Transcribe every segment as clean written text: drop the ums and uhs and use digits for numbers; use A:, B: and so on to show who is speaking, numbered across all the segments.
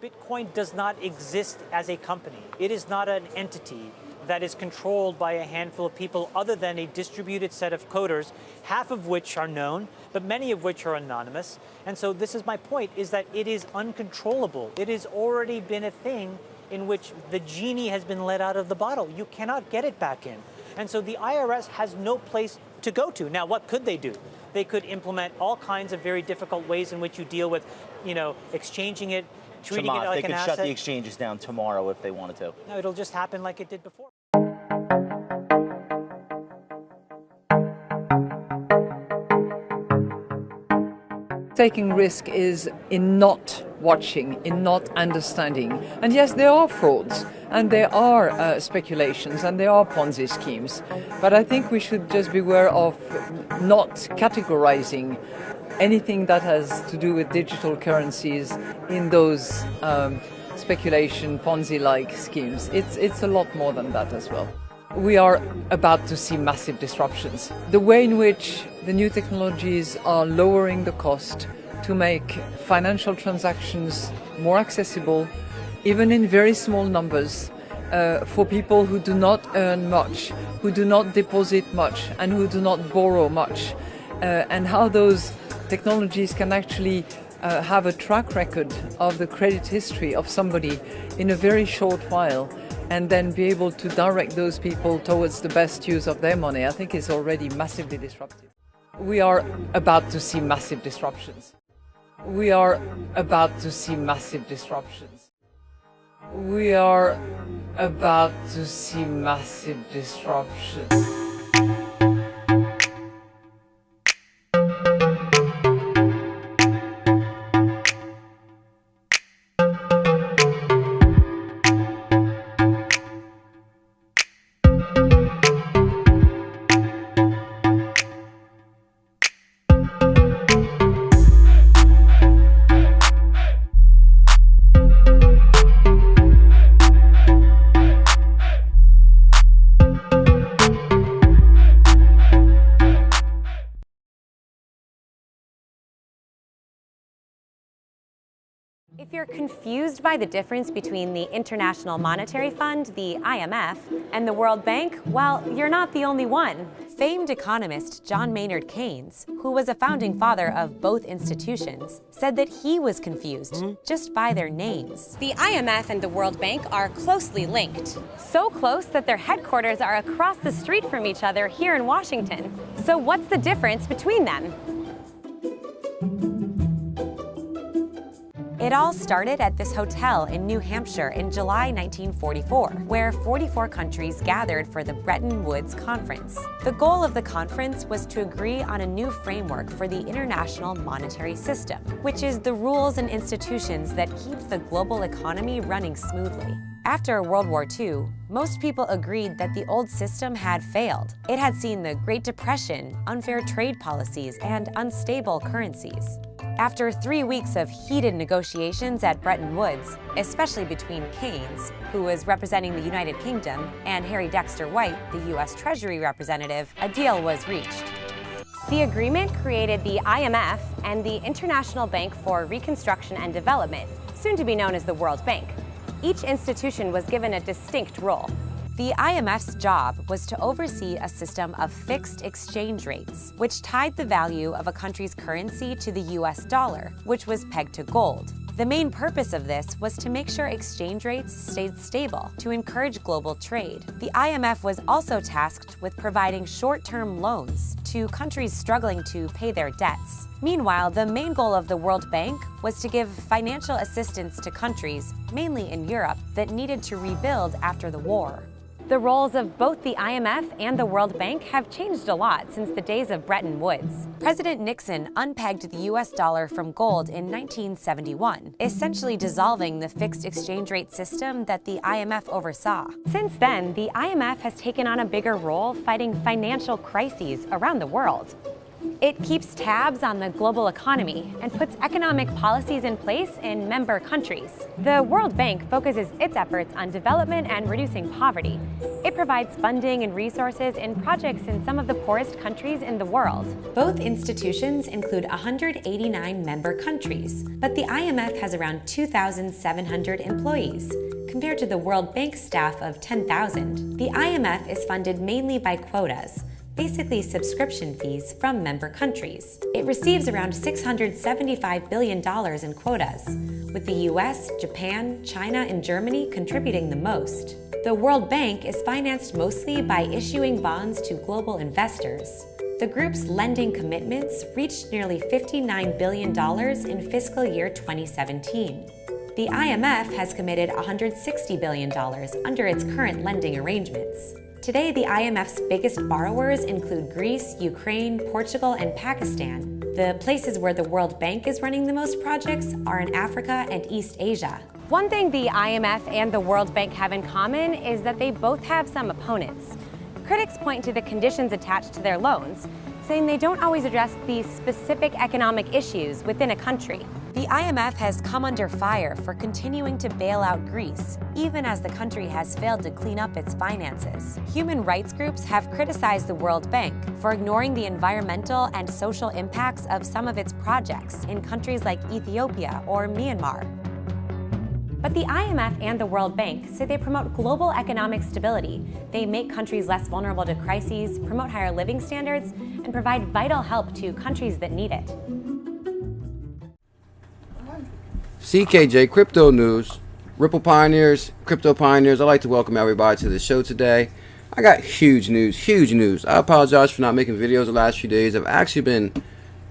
A: Bitcoin does not exist as a company. It is not an entity that is controlled by a handful of people other than a distributed set of coders, half of which are known, but many of which are anonymous. And so this is my point, is that it is uncontrollable. It has already been a thing in which the genie has been let out of the bottle. You cannot get it back in. And so the IRS has no place to go to. Now, what could they do? They could implement all kinds of very difficult ways in which you deal with, exchanging it, treating it like an asset.
B: They could shut the exchanges down tomorrow if they wanted to.
A: No, it'll just happen like it did before.
C: Taking risk is in not watching, in not understanding. And yes, there are frauds, and there are speculations, and there are Ponzi schemes. But I think we should just beware of not categorizing anything that has to do with digital currencies in those speculation, Ponzi-like schemes. It's a lot more than that as well. We are about to see massive disruptions. The way in which the new technologies are lowering the cost to make financial transactions more accessible, even in very small numbers, for people who do not earn much, who do not deposit much, and who do not borrow much, and how those technologies can actually have a track record of the credit history of somebody in a very short while, and then be able to direct those people towards the best use of their money, I think is already massively disruptive. We are about to see massive disruptions. We are about to see massive disruptions. We are about to see massive disruptions.
D: If you're confused by the difference between the International Monetary Fund, the IMF, and the World Bank, well, you're not the only one. Famed economist John Maynard Keynes, who was a founding father of both institutions, said that he was confused just by their names. The IMF and the World Bank are closely linked. So close that their headquarters are across the street from each other here in Washington. So what's the difference between them? It all started at this hotel in New Hampshire in July 1944, where 44 countries gathered for the Bretton Woods Conference. The goal of the conference was to agree on a new framework for the international monetary system, which is the rules and institutions that keep the global economy running smoothly. After World War II, most people agreed that the old system had failed. It had seen the Great Depression, unfair trade policies, and unstable currencies. After 3 weeks of heated negotiations at Bretton Woods, especially between Keynes, who was representing the United Kingdom, and Harry Dexter White, the U.S. Treasury representative, a deal was reached. The agreement created the IMF and the International Bank for Reconstruction and Development, soon to be known as the World Bank. Each institution was given a distinct role. The IMF's job was to oversee a system of fixed exchange rates, which tied the value of a country's currency to the US dollar, which was pegged to gold. The main purpose of this was to make sure exchange rates stayed stable to encourage global trade. The IMF was also tasked with providing short-term loans to countries struggling to pay their debts. Meanwhile, the main goal of the World Bank was to give financial assistance to countries, mainly in Europe, that needed to rebuild after the war. The roles of both the IMF and the World Bank have changed a lot since the days of Bretton Woods. President Nixon unpegged the US dollar from gold in 1971, essentially dissolving the fixed exchange rate system that the IMF oversaw. Since then, the IMF has taken on a bigger role fighting financial crises around the world. It keeps tabs on the global economy and puts economic policies in place in member countries. The World Bank focuses its efforts on development and reducing poverty. It provides funding and resources in projects in some of the poorest countries in the world. Both institutions include 189 member countries, but the IMF has around 2,700 employees, compared to the World Bank staff of 10,000. The IMF is funded mainly by quotas, basically subscription fees from member countries. It receives around $675 billion in quotas, with the US, Japan, China, and Germany contributing the most. The World Bank is financed mostly by issuing bonds to global investors. The group's lending commitments reached nearly $59 billion in fiscal year 2017. The IMF has committed $160 billion under its current lending arrangements. Today, the IMF's biggest borrowers include Greece, Ukraine, Portugal, and Pakistan. The places where the World Bank is running the most projects are in Africa and East Asia. One thing the IMF and the World Bank have in common is that they both have some opponents. Critics point to the conditions attached to their loans, saying they don't always address the specific economic issues within a country. The IMF has come under fire for continuing to bail out Greece, even as the country has failed to clean up its finances. Human rights groups have criticized the World Bank for ignoring the environmental and social impacts of some of its projects in countries like Ethiopia or Myanmar. But the IMF and the World Bank say they promote global economic stability. They make countries less vulnerable to crises, promote higher living standards, and provide vital help to countries that need it.
E: CKJ Crypto News, Ripple Pioneers, Crypto Pioneers, I'd like to welcome everybody to the show today. I got huge news. I apologize for not making videos the last few days. I've actually been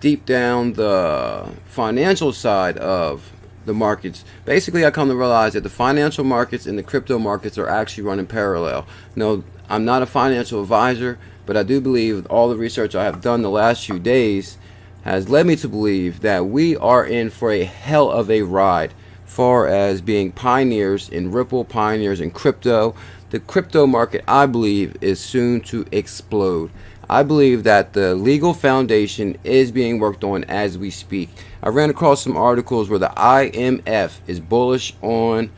E: deep down the financial side of the markets. Basically, I come to realize that the financial markets and the crypto markets are actually running parallel. No, I'm not a financial advisor, but I do believe all the research I have done the last few days has led me to believe that we are in for a hell of a ride far as being pioneers in Ripple, pioneers in crypto. The crypto market, I believe, is soon to explode. I believe that the legal foundation is being worked on as we speak. I ran across some articles where the IMF is bullish on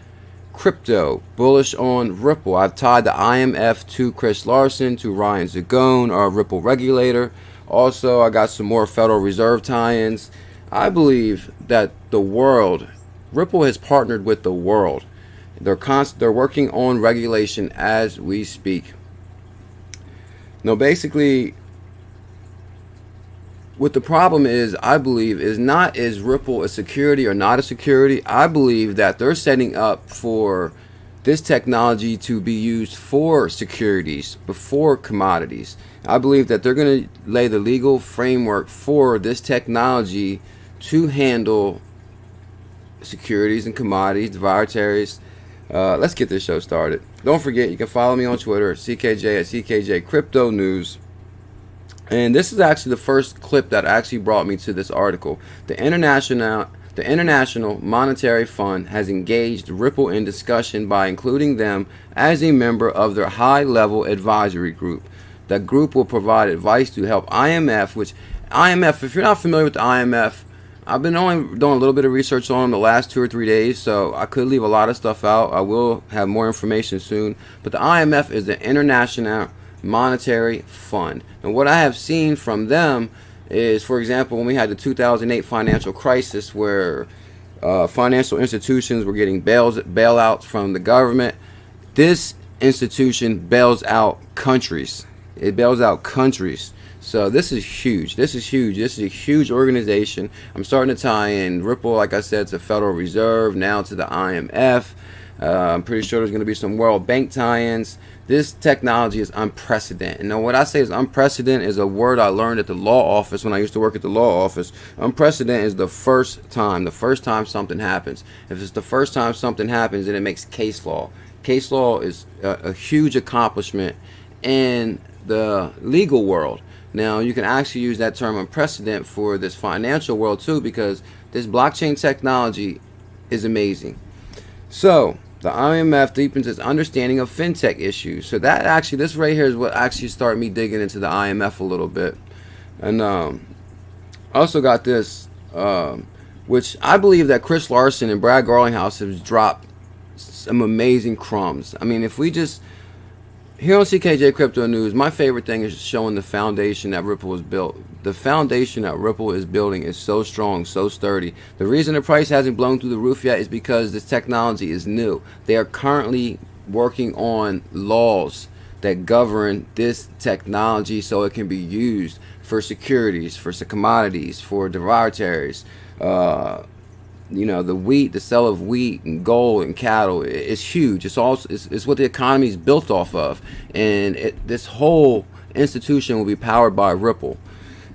E: crypto, bullish on Ripple. I've tied the IMF to Chris Larsen, to Ryan Zagone, our Ripple regulator. Also, I got some more Federal Reserve tie-ins. I believe that the world, Ripple has partnered with the world. They're working on regulation as we speak. Now, basically, what the problem is, I believe, is not is Ripple a security or not a security. I believe that they're setting up for this technology to be used for securities before commodities. I believe that they're going to lay the legal framework for this technology to handle securities and commodities, derivatives. Let's get this show started. Don't forget, you can follow me on Twitter at CKJ at CKJ Crypto News. And this is actually the first clip that actually brought me to this article. The International Monetary Fund has engaged Ripple in discussion by including them as a member of their high-level advisory group. The group will provide advice to help IMF, if you're not familiar with the IMF, I've been only doing a little bit of research on them the last 2 or 3 days, so I could leave a lot of stuff out. I will have more information soon. But the IMF is the International Monetary Fund. And what I have seen from them is, for example, when we had the 2008 financial crisis where financial institutions were getting bailouts from the government, this institution bails out countries. It bails out countries. So this is huge. This is a huge organization. I'm starting to tie in Ripple, like I said, to Federal Reserve, now to the IMF. I'm pretty sure there's going to be some World Bank tie-ins. This technology is unprecedented. Now, what I say is unprecedented is a word I learned at the law office when I used to work at the law office. Unprecedented is the first time something happens. If it's the first time something happens, then it makes case law. Case law is a huge accomplishment in the legal world. Now, you can actually use that term unprecedented for this financial world too, because this blockchain technology is amazing. So, the IMF deepens its understanding of fintech issues. So that actually, this right here is what actually started me digging into the IMF a little bit. And I also got this, which I believe that Chris Larson and Brad Garlinghouse have dropped some amazing crumbs. I mean, if we just, here on CKJ Crypto News, my favorite thing is showing the foundation that Ripple has built. The foundation that Ripple is building is so strong, so sturdy. The reason the price hasn't blown through the roof yet is because this technology is new. They are currently working on laws that govern this technology so it can be used for securities, for commodities, for derivatives. You know, the wheat, the sale of wheat and gold and cattle is huge. It's also it's what the economy is built off of, and this whole institution will be powered by Ripple.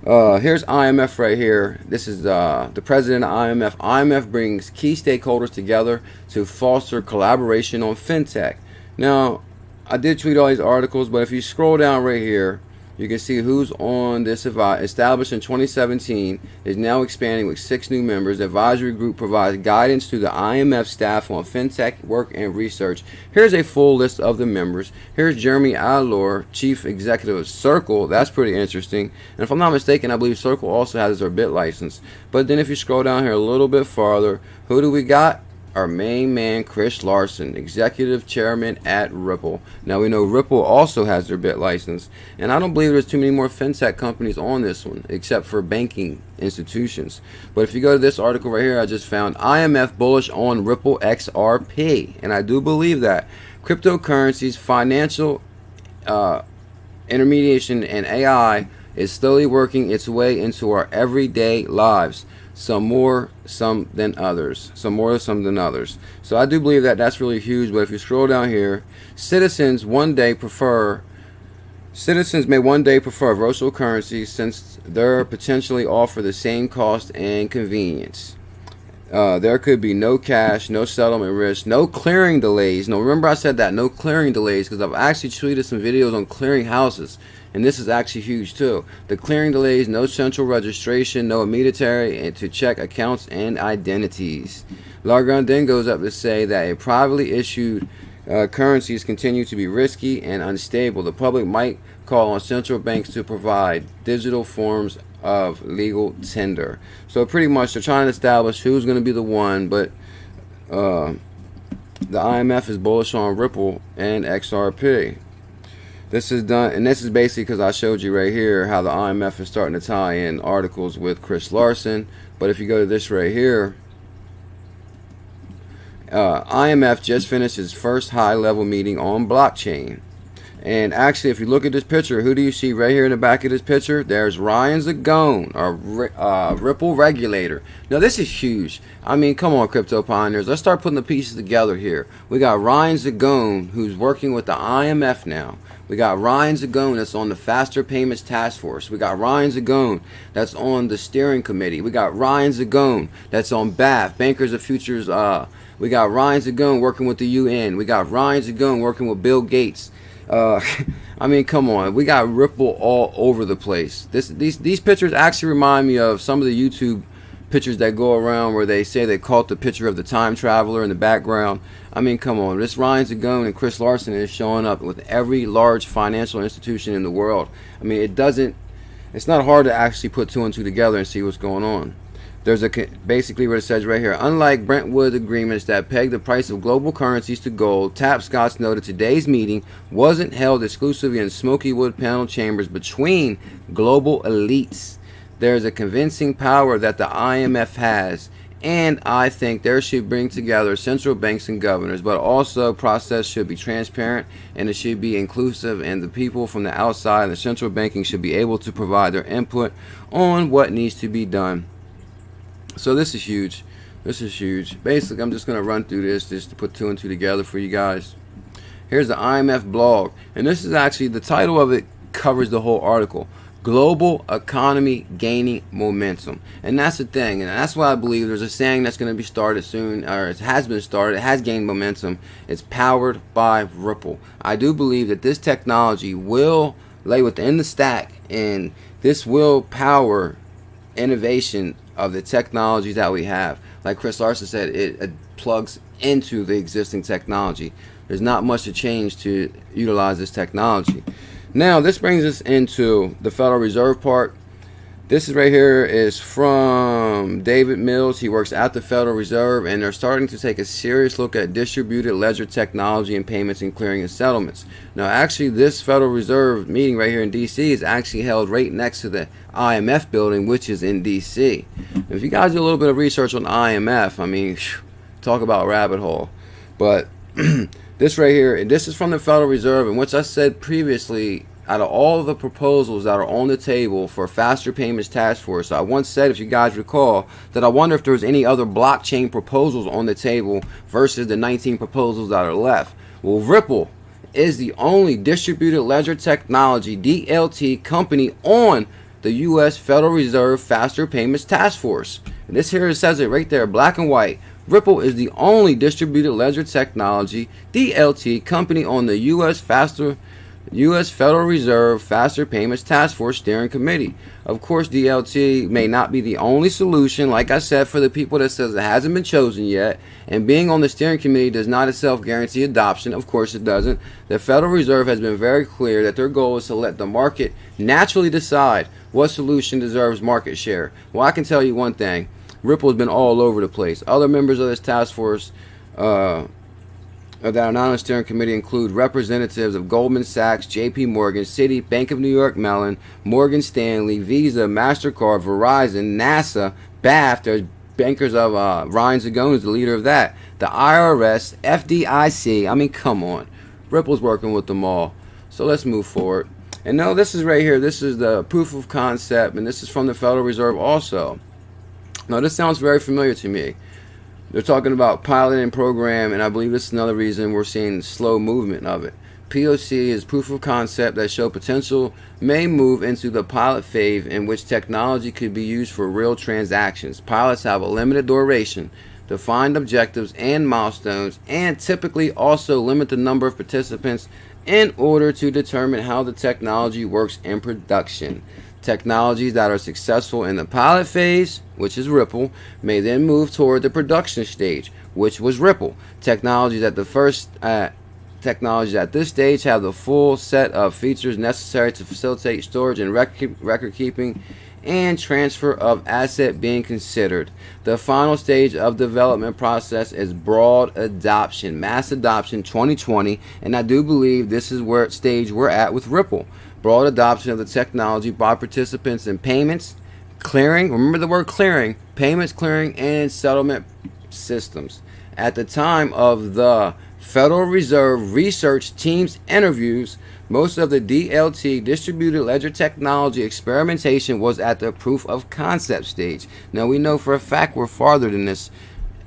E: Here's IMF right here. This is the president of IMF. IMF brings key stakeholders together to foster collaboration on fintech. Now, I did tweet all these articles, but if you scroll down right here, you can see who's on this established in 2017, is now expanding with 6 new members. The advisory group provides guidance to the IMF staff on fintech work and research. Here's a full list of the members. Here's Jeremy Adler, chief executive of Circle. That's pretty interesting. And if I'm not mistaken, I believe Circle also has their bit license. But then if you scroll down here a little bit farther, who do we got? Our main man, Chris Larson, executive chairman at Ripple. Now we know Ripple also has their bit license, and I don't believe there's too many more fintech companies on this one, except for banking institutions. But if you go to this article right here, I just found IMF bullish on Ripple XRP, and I do believe that cryptocurrencies, financial intermediation, and AI is slowly working its way into our everyday lives. Some more, some than others. Some more, some than others. So I do believe that that's really huge. But if you scroll down here, citizens may one day prefer virtual currencies since they're potentially offer the same cost and convenience. There could be no cash, no settlement risk, no clearing delays. Now remember I said that, no clearing delays, because I've actually tweeted some videos on clearing houses. And this is actually huge too. The clearing delays, no central registration, no immediatary and to check accounts and identities. Lagarde then goes up to say that a privately issued currencies continue to be risky and unstable. The public might call on central banks to provide digital forms of legal tender. So pretty much they're trying to establish who's going to be the one, but the IMF is bullish on Ripple and XRP. This is done, and this is basically because I showed you right here how the IMF is starting to tie in articles with Chris Larson. But if you go to this right here, IMF just finished its first high-level meeting on blockchain. And actually, if you look at this picture, who do you see right here in the back of this picture? There's Ryan Zagone, our Ripple regulator. Now, this is huge. I mean, come on, crypto pioneers. Let's start putting the pieces together here. We got Ryan Zagone, who's working with the IMF now. We got Ryan Zagone that's on the Faster Payments Task Force. We got Ryan Zagone that's on the steering committee. We got Ryan Zagone that's on BAF, Bankers of Futures. We got Ryan Zagone working with the UN. We got Ryan Zagone working with Bill Gates. I mean, come on. We got Ripple all over the place. These pictures actually remind me of some of the YouTube pictures that go around where they say they caught the picture of the time traveler in the background. I mean, come on. This Ryan Zagone and Chris Larson is showing up with every large financial institution in the world. I mean, it's not hard to actually put 2 and 2 together and see what's going on. There's basically what it says right here. Unlike Brentwood agreements that peg the price of global currencies to gold, Tapscott noted today's meeting wasn't held exclusively in smoky wood panel chambers between global elites. There's a convincing power that the IMF has, and I think there should bring together central banks and governors, but also process should be transparent and it should be inclusive, and the people from the outside and the central banking should be able to provide their input on what needs to be done. So this is huge. This is huge. Basically, I'm just going to run through this just to put 2 and 2 together for you guys. Here's the IMF blog. And this is actually, the title of it covers the whole article. Global economy gaining momentum. And that's the thing. And that's why I believe there's a saying that's going to be started soon, or it has been started. It has gained momentum. It's powered by Ripple. I do believe that this technology will lay within the stack, and this will power innovation of the technologies that we have. Like Chris Larson said, it plugs into the existing technology. There's not much to change to utilize this technology. Now, this brings us into the Federal Reserve part. This is right here is from David Mills. He works at the Federal Reserve, and they're starting to take a serious look at distributed ledger technology and payments and clearing and settlements. Now, actually, this Federal Reserve meeting right here in D.C. is actually held right next to the IMF building, which is in D.C. If you guys do a little bit of research on IMF, I mean, talk about rabbit hole. But this right here, this is from the Federal Reserve, and which I said previously, out of all of the proposals that are on the table for faster payments task force, I once said, if you guys recall, that I wonder if there was any other blockchain proposals on the table versus the 19 proposals that are left. Well, Ripple is the only distributed ledger technology DLT company on the U.S. Federal Reserve Faster Payments Task Force. And this here says it right there, black and white. Ripple is the only distributed ledger technology DLT company on the U.S. Federal Reserve Faster Payments Task Force Steering Committee. Of course, DLT may not be the only solution, like I said, for the people that says it hasn't been chosen yet, and being on the steering committee does not itself guarantee adoption. Of course it doesn't. The Federal Reserve has been very clear that their goal is to let the market naturally decide what solution deserves market share. Well, I can tell you one thing. Ripple has been all over the place. Other members of this task force that are not on the steering committee include representatives of Goldman Sachs, JP Morgan, Citi, Bank of New York Mellon, Morgan Stanley, Visa, MasterCard, Verizon, NASA, BAF. There's bankers of Ryan Zagone is the leader of that. The IRS, FDIC. I mean, come on. Ripple's working with them all. So let's move forward. And no, this is right here. This is the proof of concept, and this is from the Federal Reserve also. Now, this sounds very familiar to me. They're talking about piloting program, and I believe this is another reason we're seeing slow movement of it. POC is proof of concept that show potential may move into the pilot phase in which technology could be used for real transactions. Pilots have a limited duration, defined objectives and milestones, and typically also limit the number of participants in order to determine how the technology works in production. Technologies that are successful in the pilot phase, which is Ripple, may then move toward the production stage, which was Ripple. Technologies at this stage have the full set of features necessary to facilitate storage and record keeping and transfer of asset being considered. The final stage of development process is broad adoption, mass adoption 2020, and I do believe this is where stage we're at with Ripple. Broad adoption of the technology by participants in payments, clearing, remember the word clearing, payments, clearing, and settlement systems. At the time of the Federal Reserve research team's interviews, most of the DLT distributed ledger technology experimentation was at the proof of concept stage. Now we know for a fact we're farther than this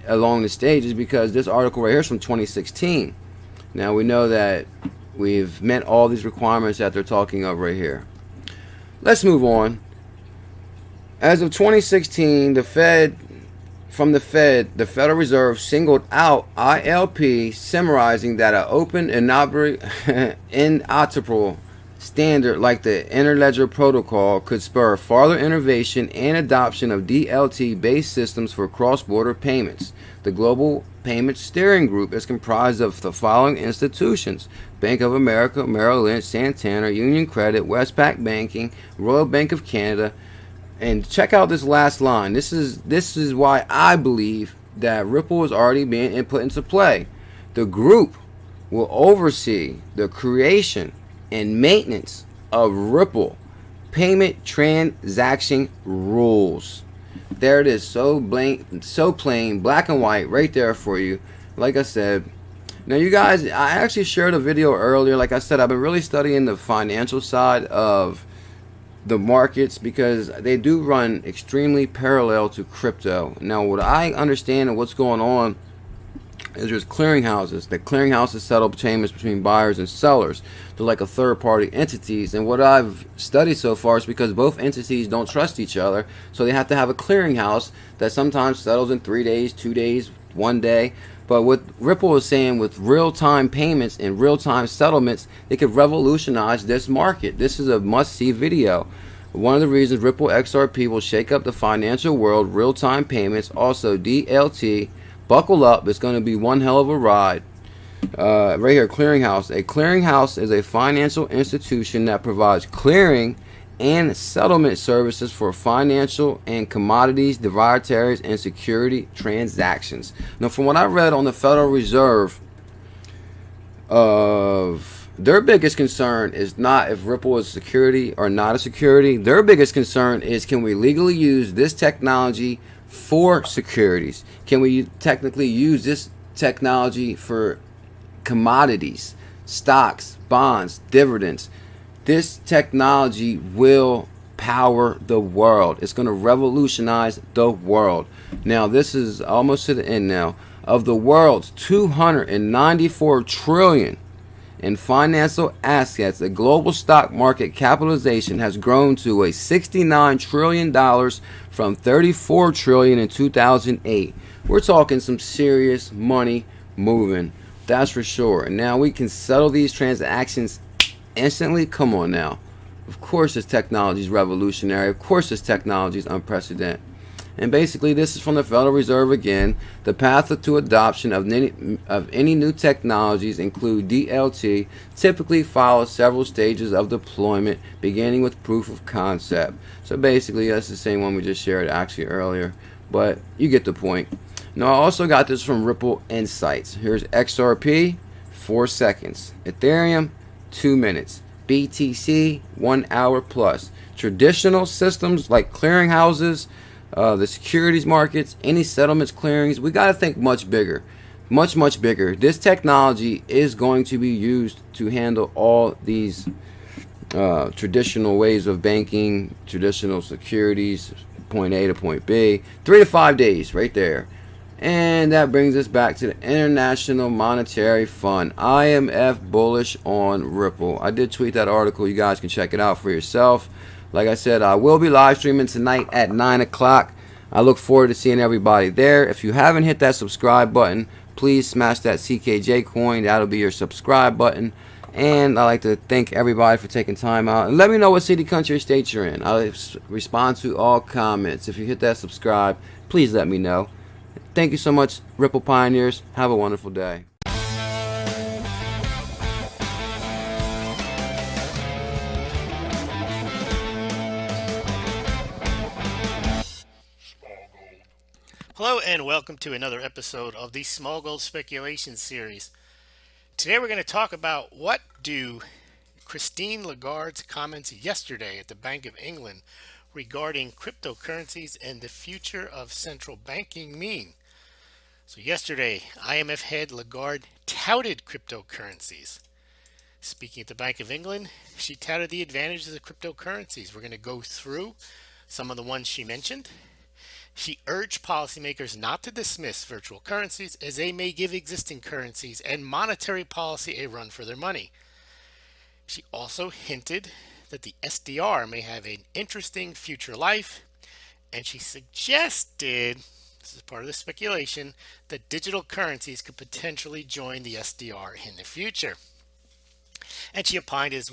E: along the stages because this article right here is from 2016. Now we know that we've met all these requirements that they're talking of right here. Let's move on. As of 2016, the Federal Reserve singled out ILP, summarizing that an open interoperable standard like the Interledger protocol could spur further innovation and adoption of DLT-based systems for cross-border payments. The Global Payments Steering Group is comprised of the following institutions: Bank of America, Merrill Lynch, Santander, Union Credit, Westpac Banking, Royal Bank of Canada. And check out this last line. This is why I believe that Ripple is already being input into play. The group will oversee the creation and maintenance of Ripple payment transaction rules. There it is, so plain, black and white, right there for you. Like I said, now you guys, I actually shared a video earlier. Like I said, I've been really studying the financial side of the markets because they do run extremely parallel to crypto. Now, what I understand and what's going on is there's clearinghouses. The clearinghouses settle payments between buyers and sellers. They're like a third-party entities. And what I've studied so far is because both entities don't trust each other, so they have to have a clearinghouse that sometimes settles in 3 days, 2 days, 1 day. But what Ripple is saying with real-time payments and real-time settlements, they could revolutionize this market. This is a must-see video. One of the reasons Ripple Xrp will shake up the financial world, real-time payments, also DLT. Buckle up, it's going to be one hell of a ride. Right here, clearinghouse. A clearinghouse is a financial institution that provides clearing and settlement services for financial and commodities, derivatives, and security transactions. Now, from what I read on the Federal Reserve, their biggest concern is not if Ripple is a security or not a security. Their biggest concern is, can we legally use this technology for securities? Can we technically use this technology for commodities, stocks, bonds, dividends? This technology will power the world. It's going to revolutionize the world. Now, this is almost to the end now. Of the world's 294 trillion in financial assets, the global stock market capitalization has grown to a $69 trillion from 34 trillion in 2008. We're talking some serious money moving. That's for sure. And now we can settle these transactions instantly. Come on now. Of course this technology is revolutionary. Of course this technology is unprecedented. And basically this is from the Federal Reserve again. The path to adoption of any new technologies include DLT, typically follows several stages of deployment, beginning with proof of concept. So basically that's the same one we just shared actually earlier, but you get the point. Now I also got this from Ripple Insights. Here's XRP, 4 seconds. Ethereum, 2 minutes. BTC, 1 hour plus. Traditional systems like clearinghouses, the securities markets, any settlements, clearings, we got to think much bigger. Much bigger. This technology is going to be used to handle all these traditional ways of banking, traditional securities, point A to point B. 3 to 5 days right there. And that brings us back to the International Monetary Fund, IMF Bullish on Ripple. I did tweet that article. You guys can check it out for yourself. Like I said, I will be live streaming tonight at 9 o'clock. I look forward to seeing everybody there. If you haven't hit that subscribe button, please smash that CKJ coin. That'll be your subscribe button. And I'd like to thank everybody for taking time out. And let me know what city, country, or state you're in. I'll respond to all comments. If you hit that subscribe, please let me know. Thank you so much, Ripple Pioneers. Have a wonderful day.
F: Hello and welcome to another episode of the Small Gold Speculation Series. Today we're going to talk about what do Christine Lagarde's comments yesterday at the Bank of England regarding cryptocurrencies and the future of central banking mean. So yesterday, IMF head Lagarde touted cryptocurrencies. Speaking at the Bank of England, she touted the advantages of cryptocurrencies. We're going to go through some of the ones she mentioned. She urged policymakers not to dismiss virtual currencies as they may give existing currencies and monetary policy a run for their money. She also hinted that the SDR may have an interesting future life, and she suggested, this is part of the speculation, that digital currencies could potentially join the SDR in the future. And she opined as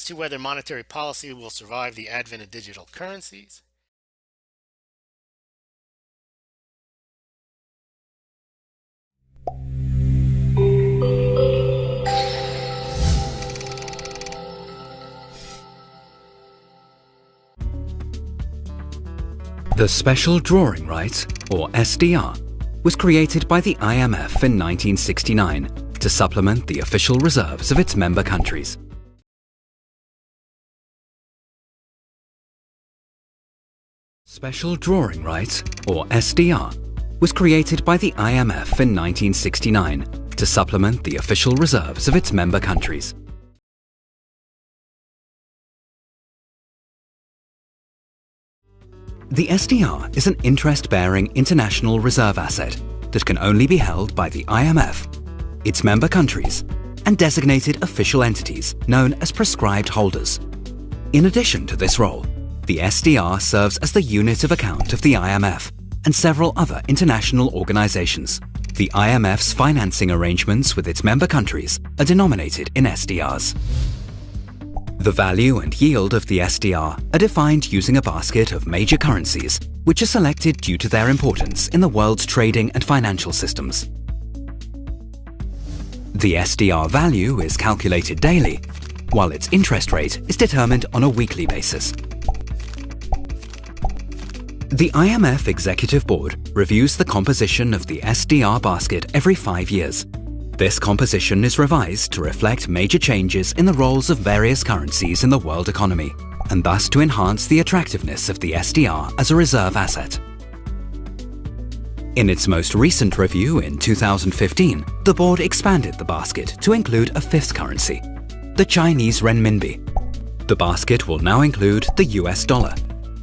F: to whether monetary policy will survive the advent of digital currencies.
G: The Special Drawing Right, or SDR, was created by the IMF in 1969 to supplement the official reserves of its member countries. Special Drawing Right, or SDR, was created by the IMF in 1969 to supplement the official reserves of its member countries. The SDR is an interest-bearing international reserve asset that can only be held by the IMF, its member countries, and designated official entities known as prescribed holders. In addition to this role, the SDR serves as the unit of account of the IMF and several other international organizations. The IMF's financing arrangements with its member countries are denominated in SDRs. The value and yield of the SDR are defined using a basket of major currencies, which are selected due to their importance in the world's trading and financial systems. The SDR value is calculated daily while its interest rate is determined on a weekly basis. The IMF Executive Board reviews the composition of the SDR basket every 5 years. This composition is revised to reflect major changes in the roles of various currencies in the world economy, and thus to enhance the attractiveness of the SDR as a reserve asset. In its most recent review in 2015, the board expanded the basket to include a fifth currency, the Chinese renminbi. The basket will now include the US dollar,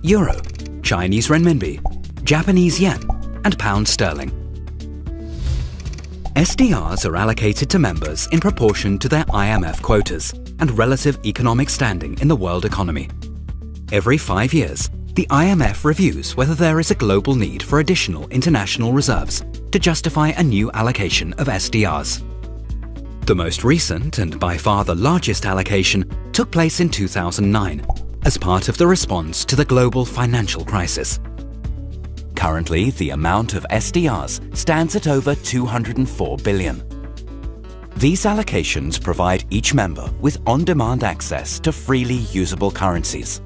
G: euro, Chinese renminbi, Japanese yen, and pound sterling. SDRs are allocated to members in proportion to their IMF quotas and relative economic standing in the world economy. Every 5 years, the IMF reviews whether there is a global need for additional international reserves to justify a new allocation of SDRs. The most recent and by far the largest allocation took place in 2009 as part of the response to the global financial crisis. Currently, the amount of SDRs stands at over 204 billion. These allocations provide each member with on-demand access to freely usable currencies.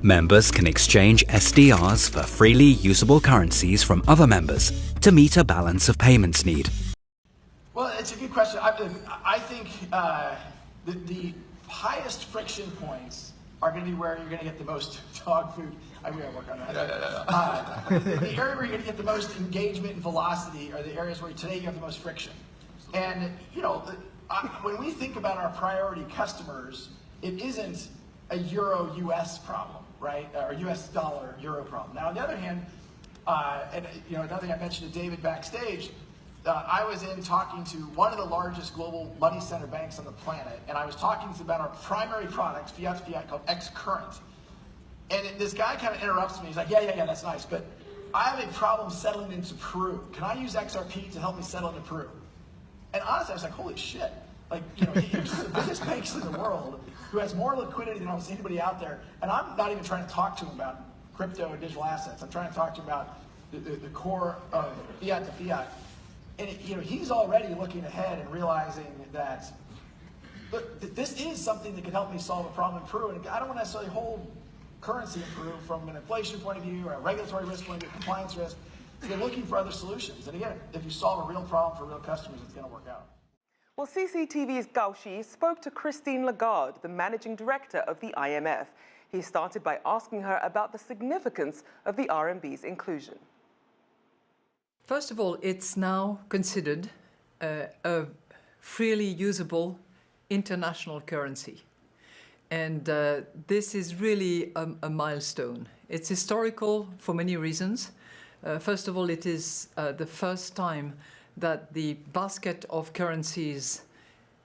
G: Members can exchange SDRs for freely usable currencies from other members to meet a balance of payments need.
H: Well, it's a good question. I think the highest friction points are going to be where you're going to get the most dog food. I'm going to work on that. The area where you're going to get the most engagement and velocity are the areas where today you have the most friction. And, you know, when we think about our priority customers, it isn't a Euro-US problem, right? Or US dollar-Euro problem. Now, on the other hand, and you know, another thing I mentioned to David backstage, I was in talking to one of the largest global money center banks on the planet, and I was talking about our primary products, fiat to fiat, called Xcurrent. And this guy kind of interrupts me. He's like, yeah, that's nice, but I have a problem settling into Peru. Can I use XRP to help me settle into Peru? And honestly, I was like, holy shit. Like, you know, he's the biggest banks in the world who has more liquidity than almost anybody out there. And I'm not even trying to talk to him about crypto and digital assets. I'm trying to talk to him about the core of fiat to fiat. And you know, he's already looking ahead and realizing that, look, this is something that could help me solve a problem in Peru. And I don't want to necessarily hold currency in Peru from an inflation point of view or a regulatory risk point of view, compliance risk. So they're looking for other solutions. And again, if you solve a real problem for real customers, it's going to work out.
I: Well, CCTV's Gao Shi spoke to Christine Lagarde, the managing director of the IMF. He started by asking her about the significance of the RMB's inclusion.
C: First of all, it's now considered a freely usable international currency. And this is really a milestone. It's historical for many reasons. First of all, it is the first time that the basket of currencies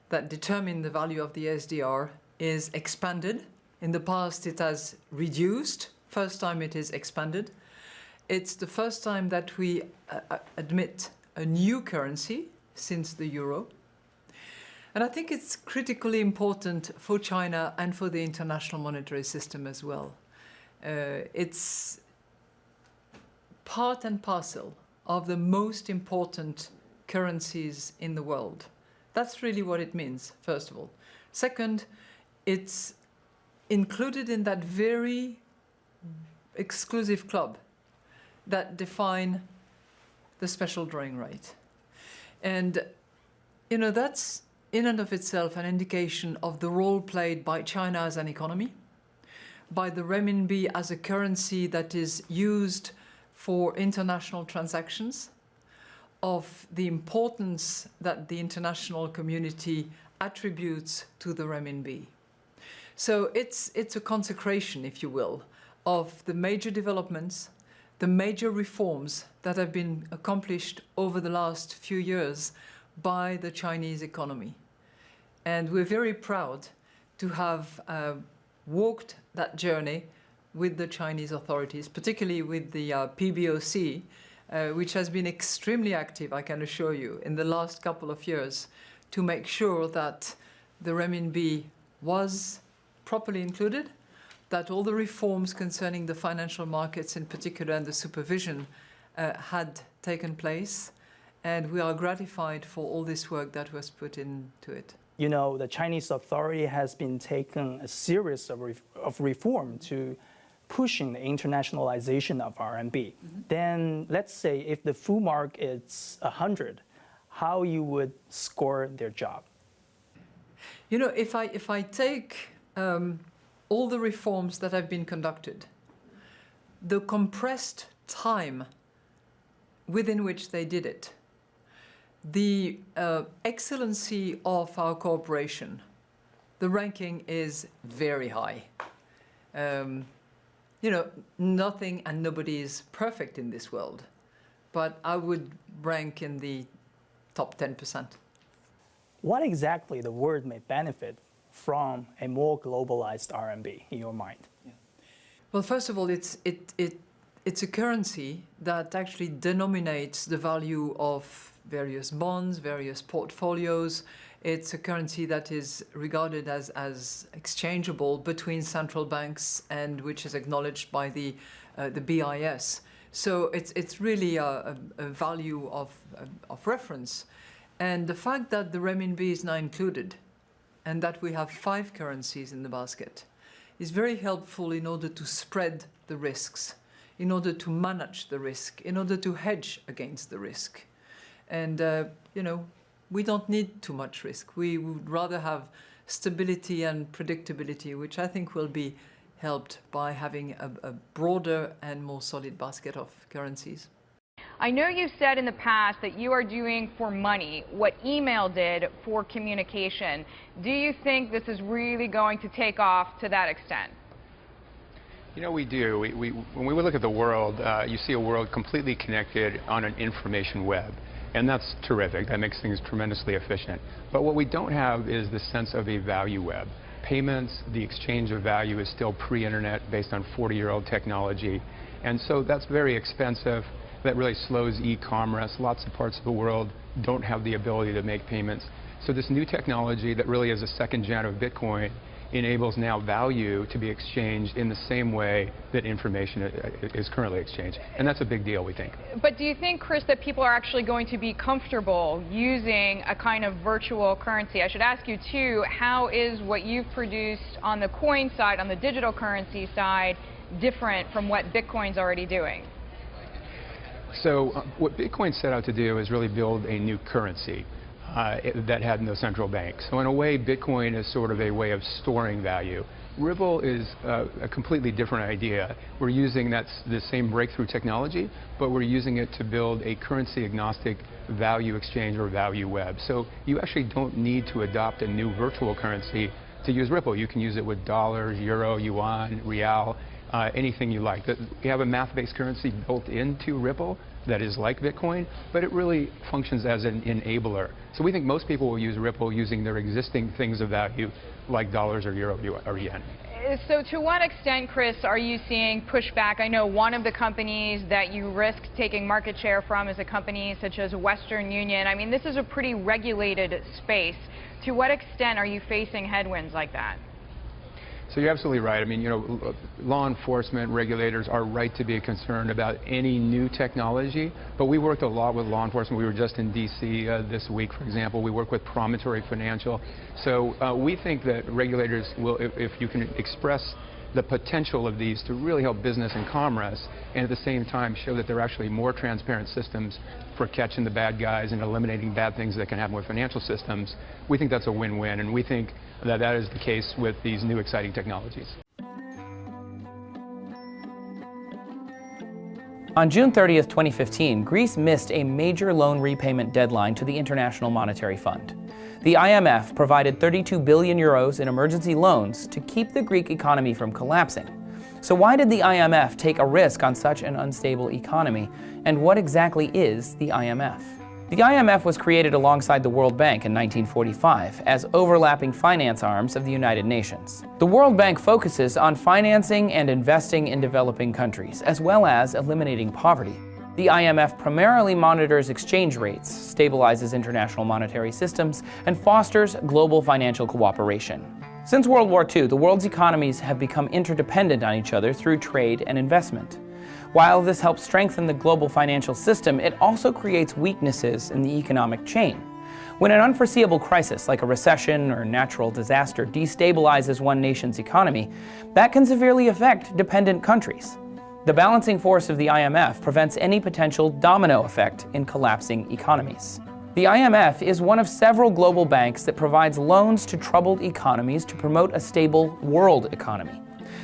C: that determine the value of the SDR is expanded. In the past, it has reduced. First time it is expanded. It's the first time that we admit a new currency since the euro. And I think it's critically important for China and for the international monetary system as well. It's part and parcel of the most important currencies in the world. That's really what it means, first of all. Second, it's included in that very exclusive club that define the special drawing right. And, you know, that's in and of itself an indication of the role played by China as an economy, by the renminbi as a currency that is used for international transactions, of the importance that the international community attributes to the renminbi. So it's a consecration, if you will, of the major developments, the major reforms that have been accomplished over the last few years by the Chinese economy. And we're very proud to have walked that journey with the Chinese authorities, particularly with the PBOC, which has been extremely active, I can assure you, in the last couple of years to make sure that the renminbi was properly included, that all the reforms concerning the financial markets in particular and the supervision had taken place. And we are gratified for all this work that was put into it.
J: you know, the Chinese authority has been taking a series of reform to pushing the internationalization of RMB. Then let's say if the full mark is 100, how you would score their job?
C: You know, if I take all the reforms that have been conducted, the compressed time within which they did it, the excellency of our cooperation, the ranking is very high. You know, nothing and nobody is perfect in this world, but I would rank in the top 10%.
J: What exactly the world may benefit from a more globalized RMB in your mind?
C: Well, first of all, it's a currency that actually denominates the value of various bonds, various portfolios. It's a currency that is regarded as exchangeable between central banks and which is acknowledged by the BIS. So it's really a value of reference. And the fact that the renminbi is now included and that we have 5 currencies in the basket is very helpful in order to spread the risks, in order to manage the risk, in order to hedge against the risk. And, you know, we don't need too much risk. We would rather have stability and predictability, which I think will be helped by having a broader and more solid basket of currencies.
K: I know you've said in the past that you are doing for money what email did for communication. Do you think this is really going to take off to that extent?
L: You know, we do. When we look at the world, you see a world completely connected on an information web. And that's terrific. That makes things tremendously efficient. But what we don't have is the sense of a value web. Payments, the exchange of value is still pre-internet based on 40-year-old technology. And so that's very expensive. That really slows e-commerce. Lots of parts of the world don't have the ability to make payments. So this new technology that really is a second gen of Bitcoin enables now value to be exchanged in the same way that information is currently exchanged. And that's a big deal, we think.
K: But do you think, Chris, that people are actually going to be comfortable using a kind of virtual currency? I should ask you, too, how is what you've produced on the coin side, on the digital currency side, different from what Bitcoin's already doing?
L: So what Bitcoin set out to do is really build a new currency that had no central bank. So in a way, Bitcoin is sort of a way of storing value. Ripple is a completely different idea. We're using the same breakthrough technology, but we're using it to build a currency-agnostic value exchange or value web. So you actually don't need to adopt a new virtual currency to use Ripple. You can use it with dollars, euro, yuan, real, anything you like. We have a math-based currency built into Ripple that is like Bitcoin, but it really functions as an enabler. So we think most people will use Ripple using their existing things of value like dollars or euro or yen.
K: So to what extent, Chris, are you seeing pushback? I know one of the companies that you risk taking market share from is a company such as Western Union. I mean, this is a pretty regulated space. To what extent are you facing headwinds like that?
L: So you're absolutely right. I mean, you know, law enforcement regulators are right to be concerned about any new technology, but we worked a lot with law enforcement. We were just in D.C. This week, for example. We work with Promontory Financial. So we think that regulators will, if you can express the potential of these to really help business and commerce, and at the same time show that they're actually more transparent systems for catching the bad guys and eliminating bad things that can happen with financial systems, we think that's a win-win, and we think that that is the case with these new exciting technologies.
M: On June 30th, 2015, Greece missed a major loan repayment deadline to the International Monetary Fund. The IMF provided 32 billion euros in emergency loans to keep the Greek economy from collapsing. So why did the IMF take a risk on such an unstable economy? And what exactly is the IMF? The IMF was created alongside the World Bank in 1945 as overlapping finance arms of the United Nations. The World Bank focuses on financing and investing in developing countries, as well as eliminating poverty. The IMF primarily monitors exchange rates, stabilizes international monetary systems, and fosters global financial cooperation. Since World War II, the world's economies have become interdependent on each other through trade and investment. While this helps strengthen the global financial system, it also creates weaknesses in the economic chain. When an unforeseeable crisis like a recession or natural disaster destabilizes one nation's economy, that can severely affect dependent countries. The balancing force of the IMF prevents any potential domino effect in collapsing economies. The IMF is one of several global banks that provides loans to troubled economies to promote a stable world economy.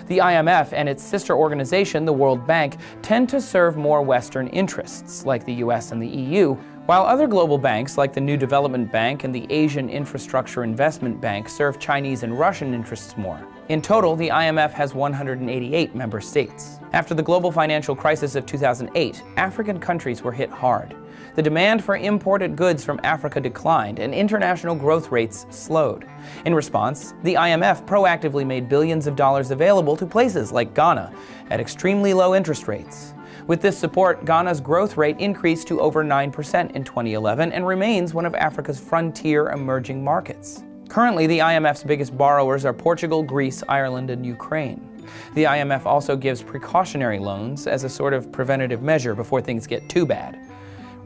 M: The IMF and its sister organization, the World Bank, tend to serve more Western interests, like the US and the EU, while other global banks, like the New Development Bank and the Asian Infrastructure Investment Bank, serve Chinese and Russian interests more. In total, the IMF has 188 member states. After the global financial crisis of 2008, African countries were hit hard. The demand for imported goods from Africa declined and international growth rates slowed. In response, the IMF proactively made billions of dollars available to places like Ghana at extremely low interest rates. With this support, Ghana's growth rate increased to over 9% in 2011 and remains one of Africa's frontier emerging markets. Currently, the IMF's biggest borrowers are Portugal, Greece, Ireland, and Ukraine. The IMF also gives precautionary loans as a sort of preventative measure before things get too bad.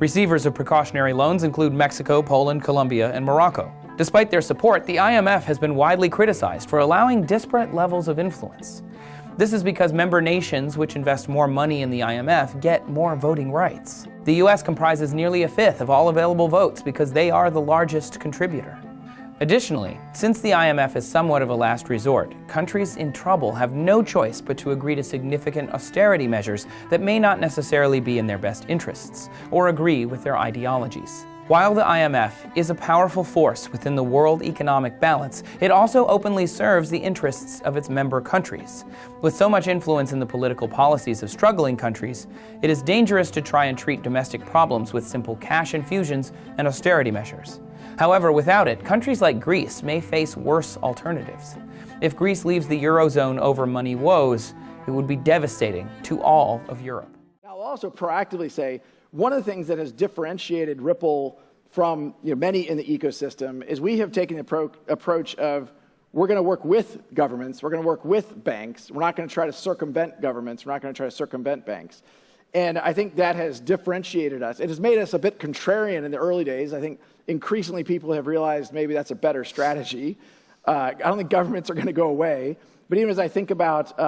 M: Receivers of precautionary loans include Mexico, Poland, Colombia, and Morocco. Despite their support, the IMF has been widely criticized for allowing disparate levels of influence. This is because member nations which invest more money in the IMF get more voting rights. The US comprises nearly a fifth of all available votes because they are the largest contributor. Additionally, since the IMF is somewhat of a last resort, countries in trouble have no choice but to agree to significant austerity measures that may not necessarily be in their best interests or agree with their ideologies. While the IMF is a powerful force within the world economic balance, it also openly serves the interests of its member countries. With so much influence in the political policies of struggling countries, it is dangerous to try and treat domestic problems with simple cash infusions and austerity measures. However, without it, countries like Greece may face worse alternatives. If Greece leaves the Eurozone over money woes, it would be devastating to all of Europe.
H: I'll also proactively say, one of the things that has differentiated Ripple from many in the ecosystem is we have taken the approach of we're going to work with governments, we're going to work with banks, we're not going to try to circumvent governments, we're not going to try to circumvent banks. And I think that has differentiated us. It has made us a bit contrarian in the early days. I think increasingly people have realized maybe that's a better strategy. I don't think governments are going to go away. But even as I think about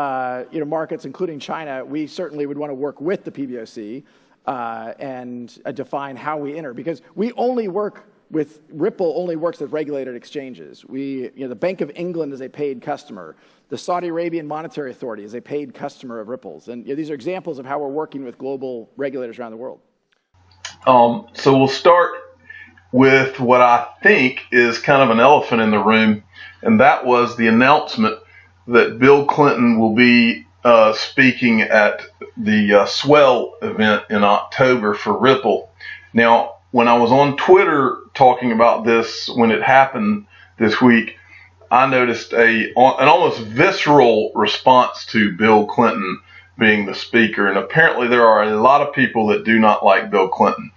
H: markets, including China, we certainly would want to work with the PBOC and define how we enter. Because we only work with, Ripple only works with regulated exchanges. The Bank of England is a paid customer. The Saudi Arabian Monetary Authority is a paid customer of Ripple's. And these are examples of how we're working with global regulators around the world.
N: So we'll start with what I think is kind of an elephant in the room, and that was the announcement that Bill Clinton will be speaking at the Swell event in October for Ripple. Now, when I was on Twitter talking about this when it happened this week, I noticed an almost visceral response to Bill Clinton being the speaker, and apparently there are a lot of people that do not like Bill Clinton.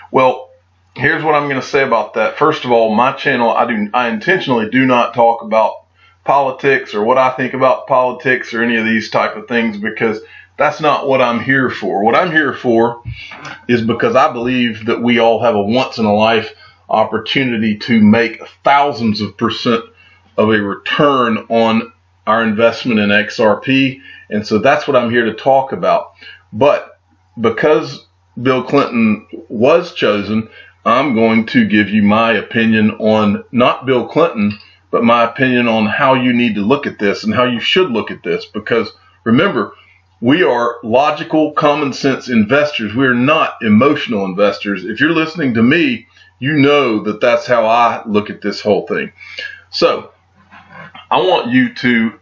N: Well, here's what I'm going to say about that. First of all, my channel, I intentionally do not talk about politics or what I think about politics or any of these type of things, because that's not what I'm here for. What I'm here for is because I believe that we all have a once-in-a-life opportunity to make thousands of % of a return on our investment in XRP, and so that's what I'm here to talk about. But because Bill Clinton was chosen, I'm going to give you my opinion on not Bill Clinton, but my opinion on how you need to look at this and how you should look at this. Because remember, we are logical, common sense investors. We're not emotional investors. If you're listening to me, you know that that's how I look at this whole thing. So I want you to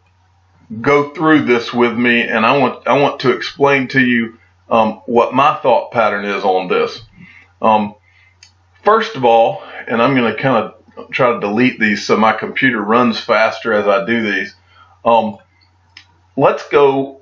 N: go through this with me, and I want to explain to you what my thought pattern is on this. First of all, and I'm going to kind of try to delete these so my computer runs faster as I do these. Let's go,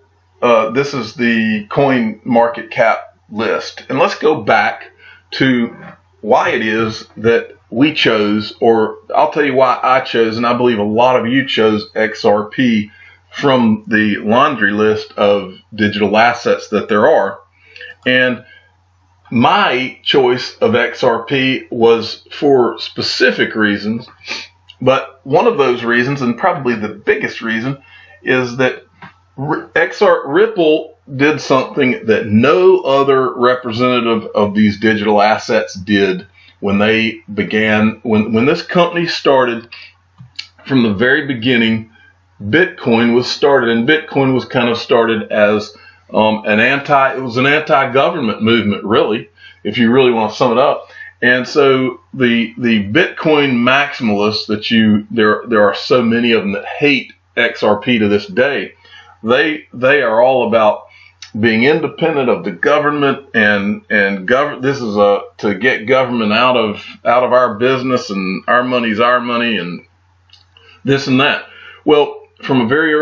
N: this is the coin market cap list, and let's go back to why it is that we chose, or I'll tell you why I chose, and I believe a lot of you chose XRP from the laundry list of digital assets that there are. And my choice of XRP was for specific reasons, but one of those reasons, and probably the biggest reason, is that Ripple did something that no other representative of these digital assets did when they began, when this company started. From the very beginning, Bitcoin was started, and Bitcoin was kind of started as an anti-government movement, really, if you really want to sum it up. And so the Bitcoin maximalists there are so many of them that hate XRP to this day. They are all about being independent of the government and this is to get government out of our business, and our money's our money, and this and that. Well, from a very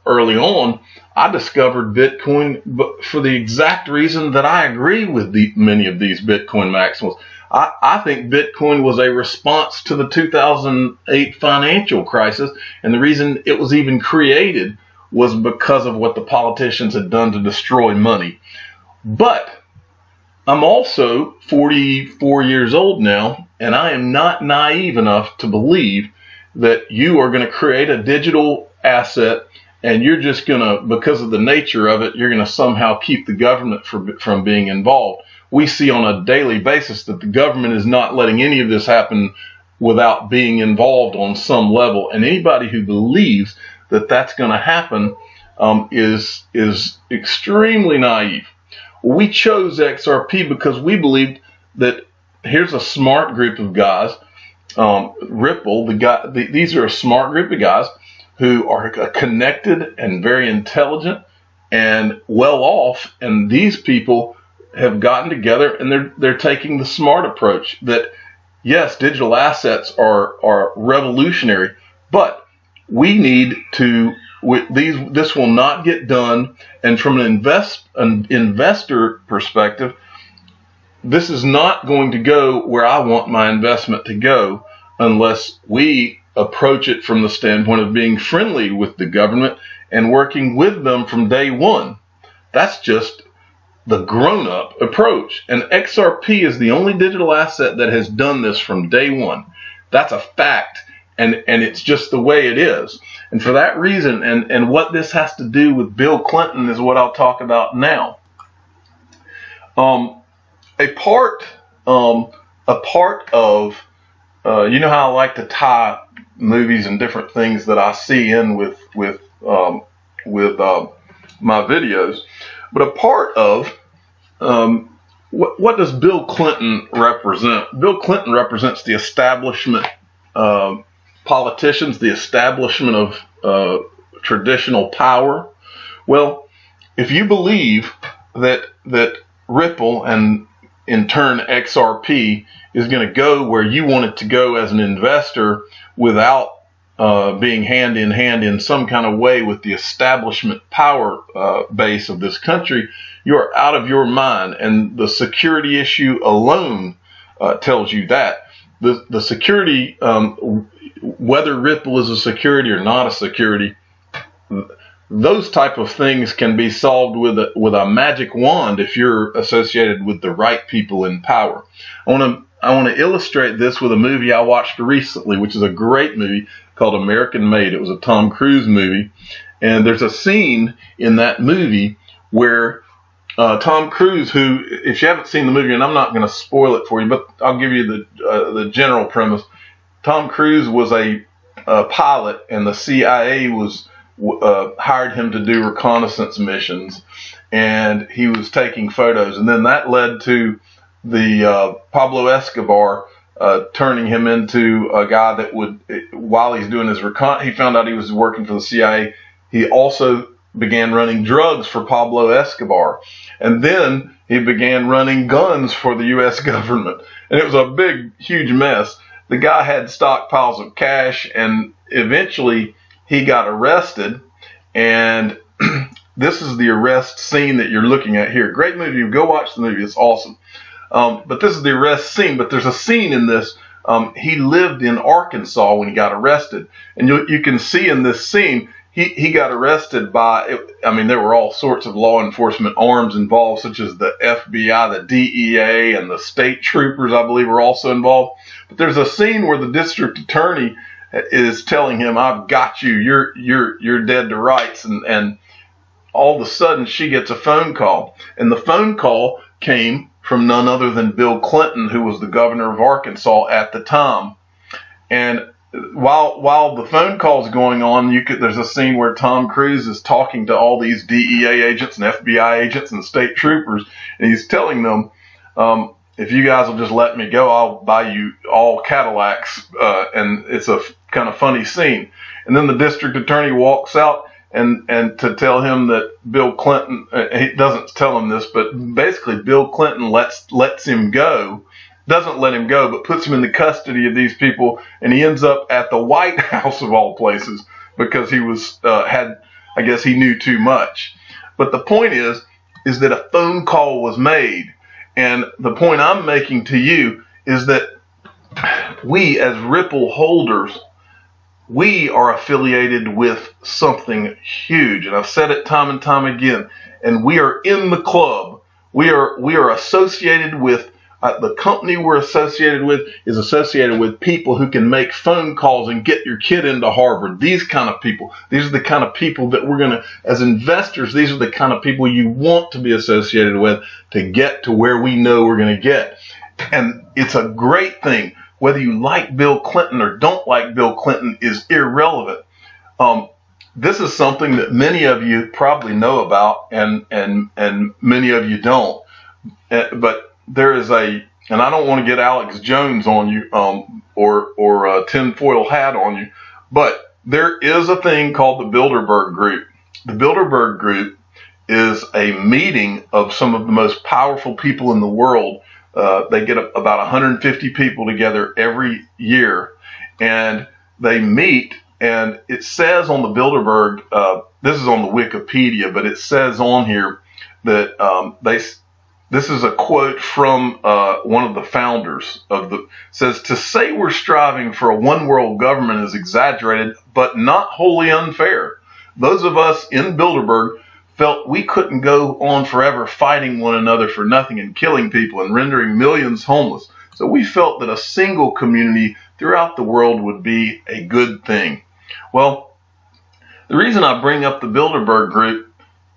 N: early on, I discovered Bitcoin, but for the exact reason that I agree with many of these Bitcoin maximalists. I think Bitcoin was a response to the 2008 financial crisis, and the reason it was even created was because of what the politicians had done to destroy money. But I'm also 44 years old now, and I am not naive enough to believe that you are going to create a digital asset and you're just going to, because of the nature of it, you're going to somehow keep the government from being involved. We see on a daily basis that the government is not letting any of this happen without being involved on some level. And anybody who believes that that's going to happen is extremely naive. We chose XRP because we believed that here's a smart group of guys. Ripple, these are a smart group of guys who are connected and very intelligent and well off, and these people have gotten together and they're taking the smart approach that yes, digital assets are revolutionary, but we need to this will not get done. And from an investor perspective, this is not going to go where I want my investment to go unless we approach it from the standpoint of being friendly with the government and working with them from day one. That's just the grown-up approach. And XRP is the only digital asset that has done this from day one. That's a fact, and it's just the way it is. And for that reason, and what this has to do with Bill Clinton is what I'll talk about now. A part of you know how I like to tie movies and different things that I see in with my videos, but a part of what does Bill Clinton represent? Bill Clinton represents the establishment, politicians, the establishment of traditional power. Well, if you believe that Ripple and in turn XRP is going to go where you want it to go as an investor without being hand in hand in some kind of way with the establishment power base of this country, you're out of your mind. And the security issue alone tells you that. The security, whether Ripple is a security or not a security, those type of things can be solved with a magic wand if you're associated with the right people in power. I want to illustrate this with a movie I watched recently, which is a great movie called American Made. It was a Tom Cruise movie, and there's a scene in that movie where Tom Cruise, who, if you haven't seen the movie, and I'm not going to spoil it for you, but I'll give you the general premise. Tom Cruise was a pilot, and the CIA hired him to do reconnaissance missions, and he was taking photos, and then that led to the Pablo Escobar turning him into a guy that would, while he's doing his he found out he was working for the CIA. He also began running drugs for Pablo Escobar, and then he began running guns for the U.S. government, and it was a big, huge mess. The guy had stockpiles of cash, and eventually he got arrested, and this is the arrest scene that you're looking at here. Great movie. Go watch the movie. It's awesome. But this is the arrest scene. But there's a scene in this. He lived in Arkansas when he got arrested, and you can see in this scene he got arrested by, I mean, there were all sorts of law enforcement arms involved, such as the FBI, the DEA, and the state troopers, I believe, were also involved. But there's a scene where the district attorney is telling him, "I've got you. You're dead to rights." And all of a sudden, she gets a phone call, and the phone call came from none other than Bill Clinton, who was the governor of Arkansas at the time. And while the phone call is going on, there's a scene where Tom Cruise is talking to all these DEA agents and FBI agents and state troopers, and he's telling them, if you guys will just let me go, I'll buy you all Cadillacs. And it's a kind of funny scene. And then the district attorney walks out and to tell him that Bill Clinton, he doesn't tell him this, but basically Bill Clinton lets him go. Doesn't let him go, but puts him in the custody of these people, and he ends up at the White House of all places because he was I guess he knew too much. But the point is that a phone call was made, and the point I'm making to you is that we as Ripple holders, we are affiliated with something huge, and I've said it time and time again. And we are in the club. We are associated with. The company we're associated with is associated with people who can make phone calls and get your kid into Harvard. These kind of people. These are the kind of people that we're going to, as investors, these are the kind of people you want to be associated with to get to where we know we're going to get. And it's a great thing. Whether you like Bill Clinton or don't like Bill Clinton is irrelevant. This is something that many of you probably know about, and many of you don't. But there is and I don't want to get Alex Jones on you, or a tinfoil hat on you, but there is a thing called the Bilderberg Group. The Bilderberg Group is a meeting of some of the most powerful people in the world. They get about 150 people together every year, and they meet, and it says on the Bilderberg, this is on the Wikipedia, but it says on here that this is a quote from one of the founders says, "To say we're striving for a one world government is exaggerated, but not wholly unfair. Those of us in Bilderberg felt we couldn't go on forever fighting one another for nothing and killing people and rendering millions homeless. So we felt that a single community throughout the world would be a good thing." Well, the reason I bring up the Bilderberg Group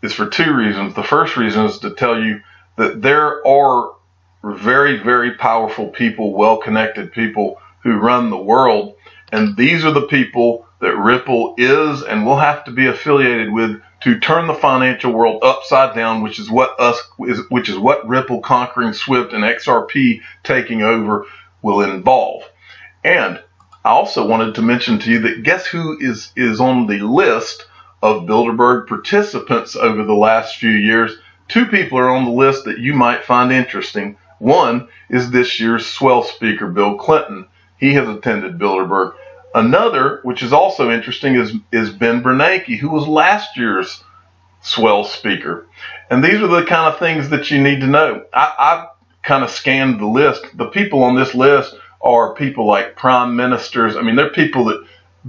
N: is for two reasons. The first reason is to tell you that there are very, very powerful people, well-connected people who run the world, and these are the people that Ripple is and will have to be affiliated with to turn the financial world upside down, which is what Ripple conquering Swift and XRP taking over will involve. And I also wanted to mention to you that guess who is on the list of Bilderberg participants over the last few years? Two people are on the list that you might find interesting. One is this year's swell speaker, Bill Clinton. He has attended Bilderberg. Another, which is also interesting, is Ben Bernanke, who was last year's swell speaker. And these are the kind of things that you need to know. I've kind of scanned the list. The people on this list are people like prime ministers. I mean, they're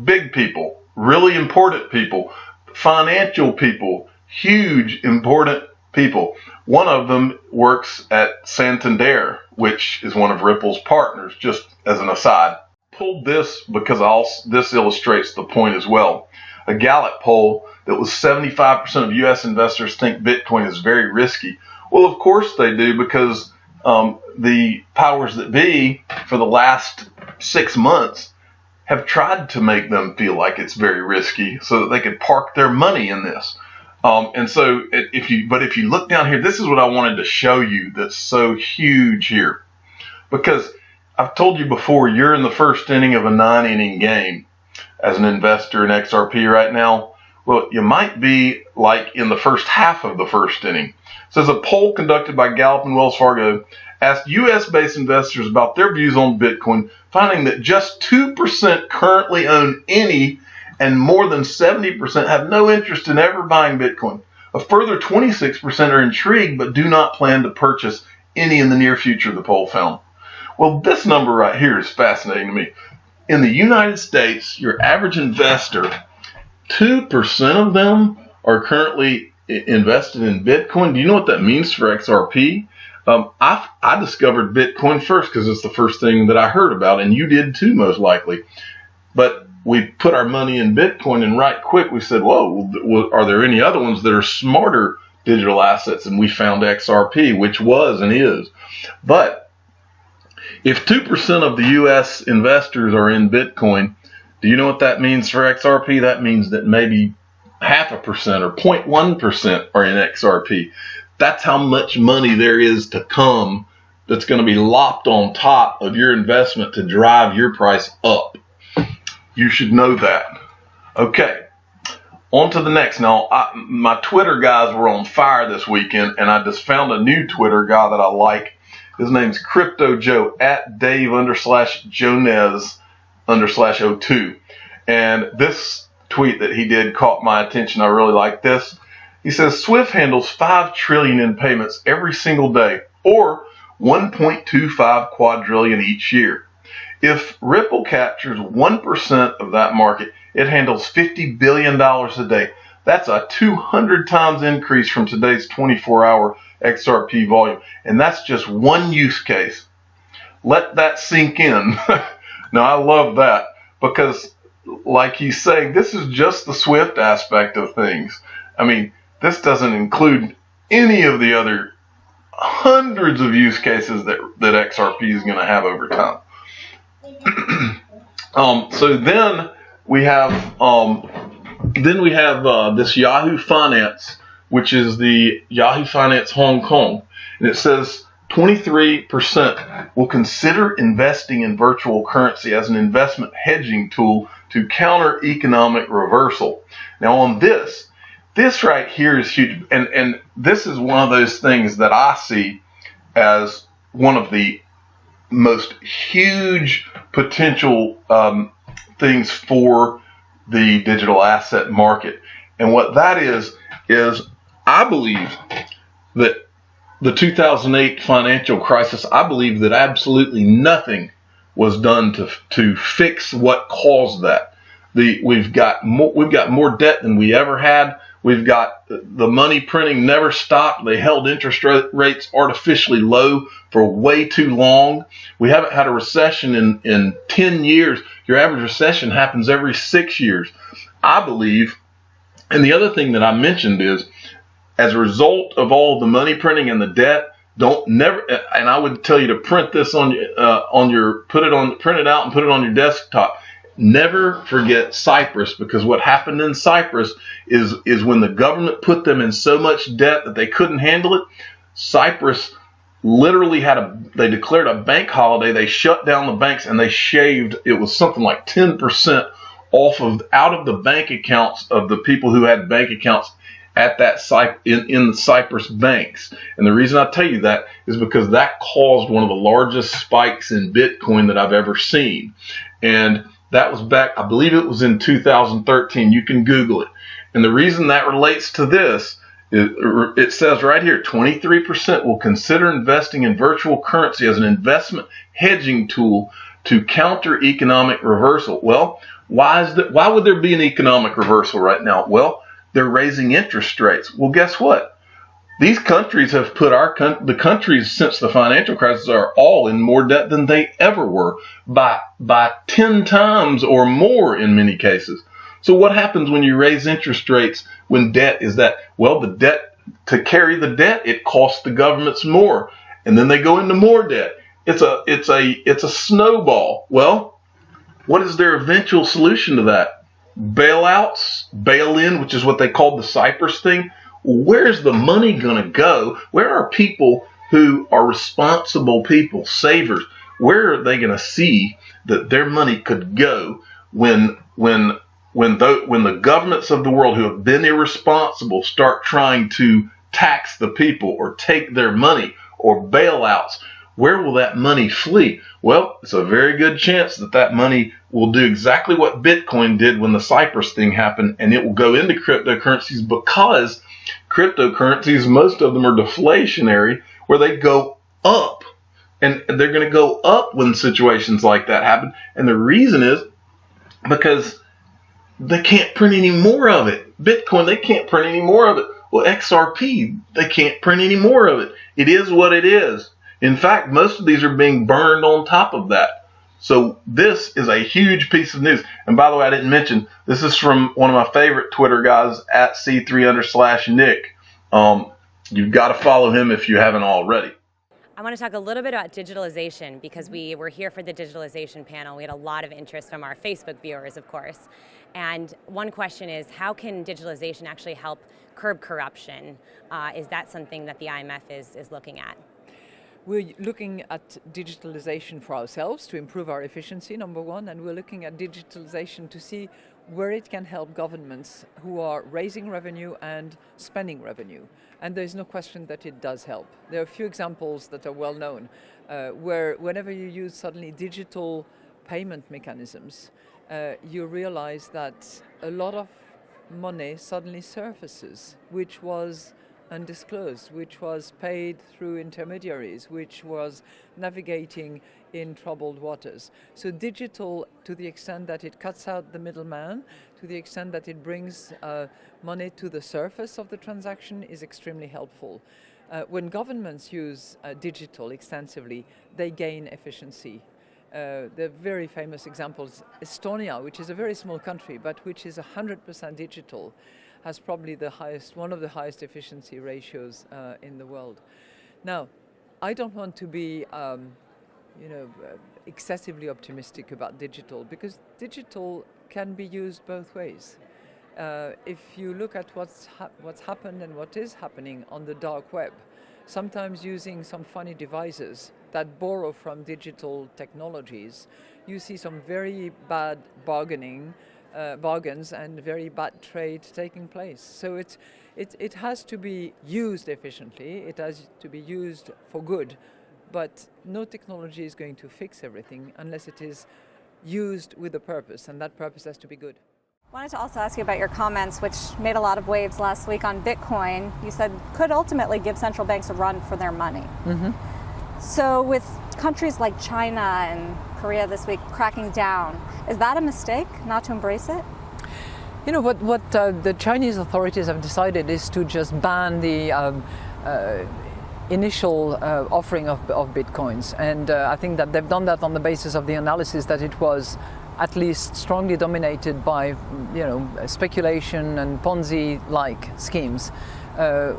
N: big people, really important people, financial people, huge, important people. One of them works at Santander, which is one of Ripple's partners, just as an aside. Pulled this because this illustrates the point as well. A Gallup poll that was 75% of U.S. investors think Bitcoin is very risky. Well, of course they do, because the powers that be for the last 6 months have tried to make them feel like it's very risky so that they could park their money in this. And so if you look down here, this is what I wanted to show you that's so huge here. Because I've told you before, you're in the first inning of a 9-inning game as an investor in XRP right now. Well, you might be like in the first half of the first inning. It says a poll conducted by Gallup and Wells Fargo asked U.S.-based investors about their views on Bitcoin, finding that just 2% currently own any, and more than 70% have no interest in ever buying Bitcoin. A further 26% are intrigued but do not plan to purchase any in the near future, the poll found. Well, this number right here is fascinating to me. In the United States, your average investor 2% of them are currently invested in Bitcoin. Do you know what that means for XRP? I discovered Bitcoin first because it's the first thing that I heard about, and you did too, most likely. But we put our money in Bitcoin, and right quick we said, whoa, are there any other ones that are smarter digital assets? And we found XRP, which was and is. But if 2% of the U.S. investors are in Bitcoin, do you know what that means for XRP? That means that maybe 0.5% or 0.1% are in XRP. That's how much money there is to come that's going to be lopped on top of your investment to drive your price up. You should know that. Okay, on to the next. Now, my Twitter guys were on fire this weekend, and I just found a new Twitter guy that I like. His name's Crypto Joe, at Dave_Jones_02. And this tweet that he did caught my attention. I really like this. He says, Swift handles $5 trillion in payments every single day, or 1.25 quadrillion each year. If Ripple captures 1% of that market, it handles $50 billion a day. That's a 200 times increase from today's 24-hour XRP volume. And that's just one use case. Let that sink in. Now, I love that because, like he's saying, this is just the Swift aspect of things. I mean, this doesn't include any of the other hundreds of use cases that XRP is going to have over time. So then we have this Yahoo Finance, which is the Yahoo Finance Hong Kong, and it says 23% will consider investing in virtual currency as an investment hedging tool to counter economic reversal. Now on this right here is huge, and this is one of those things that I see as one of the most huge potential things for the digital asset market. And what that is I believe that the 2008 financial crisis, I believe that absolutely nothing was done to fix what caused that. We've got more debt than we ever had. We've got the money printing never stopped. They held interest rates artificially low for way too long. We haven't had a recession in 10 years. Your average recession happens every 6 years. I believe, and the other thing that I mentioned is, as a result of all the money printing and the debt, and I would tell you to print this print it out and put it on your desktop. Never forget Cyprus, because what happened in Cyprus is when the government put them in so much debt that they couldn't handle it, Cyprus literally they declared a bank holiday. They shut down the banks and they shaved, it was something like 10% out of the bank accounts of the people who had bank accounts at that in the Cyprus banks. And the reason I tell you that is because that caused one of the largest spikes in Bitcoin that I've ever seen. And that was back, I believe it was in 2013. You can Google it. And the reason that relates to this is, it says right here, 23% will consider investing in virtual currency as an investment hedging tool to counter economic reversal. Well, why would there be an economic reversal right now? Well, they're raising interest rates. Well, guess what? These countries have put the countries since the financial crisis are all in more debt than they ever were, by 10 times or more in many cases. So what happens when you raise interest rates when debt is that? Well, the debt, to carry the debt, it costs the governments more, and then they go into more debt. It's a snowball. Well, what is their eventual solution to that? Bailouts, bail-in, which is what they called the Cyprus thing. Where's the money going to go? Where are people who are responsible people, savers? Where are they going to see that their money could go when the governments of the world who have been irresponsible start trying to tax the people or take their money or bailouts? Where will that money flee? Well, it's a very good chance that money will do exactly what Bitcoin did when the Cyprus thing happened, and it will go into cryptocurrencies, because cryptocurrencies, most of them are deflationary, where they go up, and they're going to go up when situations like that happen. And the reason is because they can't print any more of it. Bitcoin, they can't print any more of it. Well, XRP, they can't print any more of it. It is what it is. In fact, most of these are being burned on top of that. So this is a huge piece of news. And by the way, I didn't mention, this is from one of my favorite Twitter guys, at C3_Nick. You've got to follow him if you haven't already.
D: I want to talk a little bit about digitalization because we were here for the digitalization panel. We had a lot of interest from our Facebook viewers, of course. And one question is, how can digitalization actually help curb corruption? Is that something that the IMF is looking at?
C: We're looking at digitalization for ourselves to improve our efficiency, number one, and we're looking at digitalization to see where it can help governments who are raising revenue and spending revenue. And there's no question that it does help. There are a few examples that are well known, where whenever you use suddenly digital payment mechanisms, you realize that a lot of money suddenly surfaces, which was undisclosed, which was paid through intermediaries, which was navigating in troubled waters. So digital, to the extent that it cuts out the middleman, to the extent that it brings money to the surface of the transaction, is extremely helpful. When governments use digital extensively, they gain efficiency. There are very famous examples. Estonia, which is a very small country, but which is 100% digital, has probably one of the highest efficiency ratios in the world. Now, I don't want to be, excessively optimistic about digital, because digital can be used both ways. If you look at what's happened and what is happening on the dark web, sometimes using some funny devices that borrow from digital technologies, you see some very bad bargains and very bad trade taking place. So it has to be used efficiently, it has to be used for good, but no technology is going to fix everything unless it is used with a purpose, and that purpose has to be good.
O: I wanted to also ask you about your comments, which made a lot of waves last week on Bitcoin. You said could ultimately give central banks a run for their money. Mm-hmm. So with countries like China and Korea this week cracking down, is that a mistake not to embrace it?
C: You know, what the Chinese authorities have decided is to just ban the initial offering of Bitcoins. And I think that they've done that on the basis of the analysis that it was at least strongly dominated by, speculation and Ponzi-like schemes,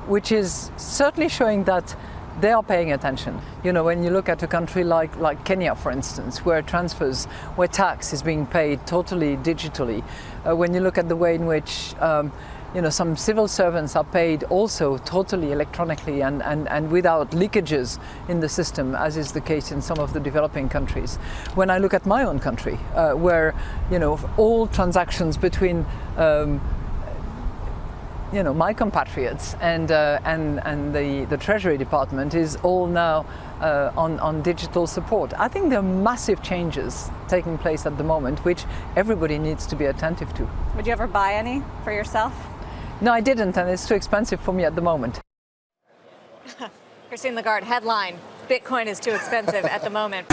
C: which is certainly showing that they are paying attention. When you look at a country like Kenya, for instance, where tax is being paid totally digitally, when you look at the way in which some civil servants are paid also totally electronically and without leakages in the system, as is the case in some of the developing countries. When I look at my own country, where all transactions between my compatriots and the Treasury Department is all now on digital support. I think there are massive changes taking place at the moment, which everybody needs to be attentive to.
O: Would you ever buy any for yourself?
C: No, I didn't, and it's too expensive for me at the moment.
O: Christine Lagarde, headline, Bitcoin is too expensive at the moment.